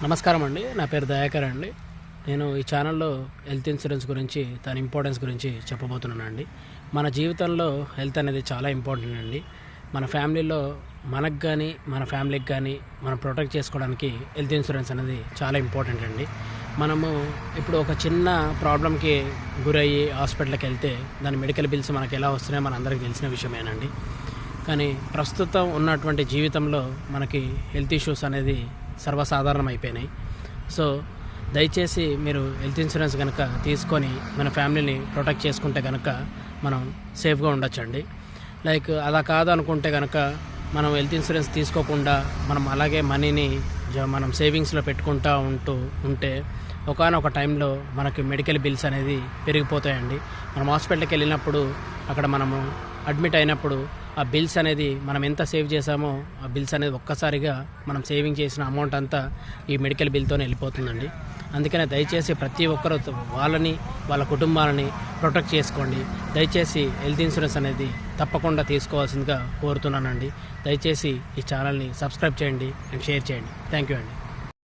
నమస్కారం అండి. నా పేరు దయాకర్ అండి. నేను ఈ ఛానల్లో హెల్త్ ఇన్సూరెన్స్ గురించి, దాని ఇంపార్టెన్స్ గురించి చెప్పబోతున్నానండి. మన జీవితంలో హెల్త్ అనేది చాలా ఇంపార్టెంట్ అండి. మన ఫ్యామిలీలో మనకు కానీ, మన ఫ్యామిలీకి కానీ మనం ప్రొటెక్ట్ చేసుకోవడానికి హెల్త్ ఇన్సూరెన్స్ అనేది చాలా ఇంపార్టెంట్ అండి. మనము ఇప్పుడు ఒక చిన్న ప్రాబ్లంకి గురయ్యి హాస్పిటల్కి వెళ్తే దాని మెడికల్ బిల్స్ మనకు ఎలా వస్తున్నాయో మన అందరికీ తెలిసిన విషయమేనండి. కానీ ప్రస్తుతం ఉన్నటువంటి జీవితంలో మనకి హెల్త్ ఇష్యూస్ అనేది సర్వసాధారణం అయిపోయినాయి. సో దయచేసి మీరు హెల్త్ ఇన్సూరెన్స్ కనుక తీసుకొని మన ఫ్యామిలీని ప్రొటెక్ట్ చేసుకుంటే కనుక మనం సేఫ్గా ఉండొచ్చండి. లైక్ అలా కాదు అనుకుంటే కనుక మనం హెల్త్ ఇన్సూరెన్స్ తీసుకోకుండా మనం అలాగే మనీని మనం సేవింగ్స్లో పెట్టుకుంటూ ఉంటే ఒకానొక టైంలో మనకి మెడికల్ బిల్స్ అనేది పెరిగిపోతాయండి. మనం హాస్పిటల్కి వెళ్ళినప్పుడు అక్కడ మనము అడ్మిట్ అయినప్పుడు ఆ బిల్స్ అనేది మనం ఎంత సేవ్ చేసామో ఆ బిల్స్ అనేది ఒక్కసారిగా మనం సేవింగ్ చేసిన అమౌంట్ అంతా ఈ మెడికల్ బిల్తోనే వెళ్ళిపోతుందండి. అందుకనే దయచేసి ప్రతి ఒక్కరూ వాళ్ళని, వాళ్ళ కుటుంబాలని ప్రొటెక్ట్ చేసుకోండి. దయచేసి హెల్త్ ఇన్సూరెన్స్ అనేది తప్పకుండా తీసుకోవాల్సిందిగా కోరుతున్నానండి. దయచేసి ఈ ఛానల్ని సబ్స్క్రైబ్ చేయండి అండ్ షేర్ చేయండి. థ్యాంక్ యూ అండి.